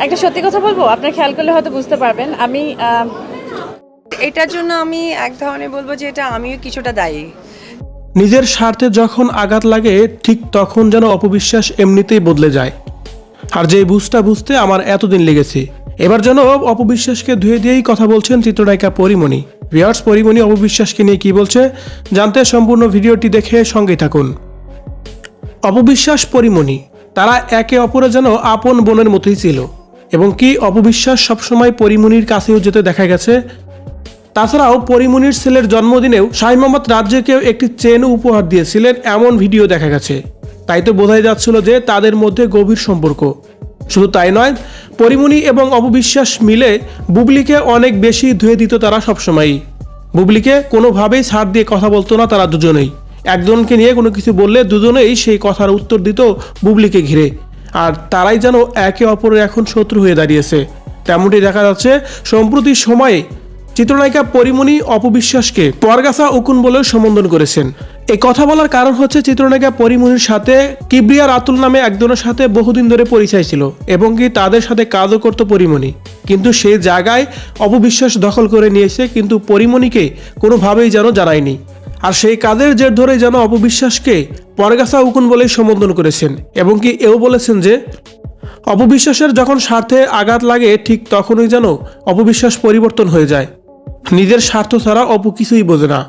একটা সত্যি কথা বলবো, আপনার খেয়াল করলে হয়তো বুঝতে পারবেন। আমি এটার জন্য আমি এক ধরনের বলবো যে এটা আমিও কিছুটা দায়ী। নিজের স্বার্থে যখন আঘাত লাগে ঠিক তখন যেন অপবিশ্বাস এমনিতেই বদলে যায়। আর যে বুঝতে আমার এতদিন লেগেছে, এবার যেন অপবিশ্বাসকে ধুয়ে দিয়েই কথা বলছেন চিত্রনায়িকা পরিমণি। ভিউয়ার্স, পরিমণি অপবিশ্বাসকে নিয়ে কি বলছে জানতে সম্পূর্ণ ভিডিওটি দেখে সঙ্গেই থাকুন। অপবিশ্বাস পরিমণি তারা একে অপরে যেন আপন বোনের মতোই ছিল, এবং কি অপবিশ্বাস সবসময় পরিমণির কাছেও যেতে দেখা গেছে। তাছাড়াও পরিমণির ছেলের জন্মদিনেও শাহ মোহাম্মদ রাজ্জাকেও একটি চেন উপহার দিয়েছিলেন, এমন ভিডিও দেখা গেছে। তাই তো বোঝাই যাচ্ছিল যে তাদের মধ্যে গভীর সম্পর্ক। শুধু তাই নয়, পরিমণি এবং অপবিশ্বাস মিলে বুবলিকে অনেক বেশি ধুয়ে দিত তারা সবসময়ই। বুবলিকে কোনোভাবেই ছাড় দিয়ে কথা বলতো না তারা দুজনেই। একজনকে নিয়ে কোনো কিছু বললে দুজনেই সেই কথার উত্তর দিত বুবলিকে ঘিরে। আর তারাই যেন একে অপরের এখন শত্রু হয়ে দাঁড়িয়েছে। তেমনটি দেখা যাচ্ছে সম্প্রতি সময়ে চিত্রনায়িকা পরিমণি অপবিশ্বাসকে পরগাছা উকুন বলেও সম্বোধন করেছেন। এই কথা বলার কারণ হচ্ছে চিত্রনায়িকা পরিমণির সাথে কিবরিয়া রাতুল নামে একজনের সাথে বহুদিন ধরে পরিচয় ছিল, এবং কি তাদের সাথে কাজও করতো পরিমণি। কিন্তু সেই জায়গায় অপবিশ্বাস দখল করে নিয়েছে, কিন্তু পরিমণিকে কোনোভাবেই যেন জানায়নি। আর সেই কাজের জের ধরে যেন অপবিশ্বাসকে পরগাছা উকুন বলেই সম্বোধন করেছেন, এবং কি এও বলেছেন যে অপবিশ্বাসের যখন স্বার্থে আঘাত লাগে ঠিক তখনই যেন অপবিশ্বাস পরিবর্তন হয়ে যায়। নিজের স্বার্থ ছাড়া অপু কিছুই বোঝে না।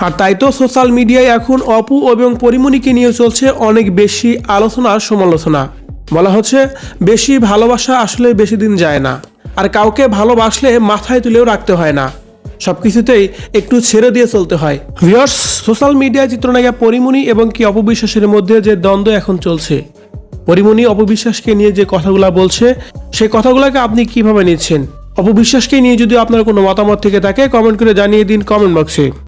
আর তাই তো সোশ্যাল মিডিয়ায় এখন অপু এবং পরিমণিকে নিয়ে চলছে অনেক বেশি আলোচনা সমালোচনা। বলা হচ্ছে বেশি ভালোবাসা আসলে বেশি দিন যায় না, আর কাউকে ভালোবাসলে মাথায় তুলেও রাখতে হয় না, সবকিছুতেই একটু ছেড়ে দিয়ে চলতে হয়। ভিউয়ার্স, সোশ্যাল মিডিয়ায় চিত্রনায়িকা পরিমণি এবং কি অপবিশ্বাসের মধ্যে যে দ্বন্দ্ব এখন চলছে, পরিমণি অপবিশ্বাসকে নিয়ে যে কথাগুলো বলছে, সেই কথাগুলোকে আপনি কিভাবে নিচ্ছেন? অপবিশ্বাসকে নিয়ে যদি আপনার কোনো মতামত থেকে থাকে কমেন্ট করে জানিয়ে দিন কমেন্ট বক্সে।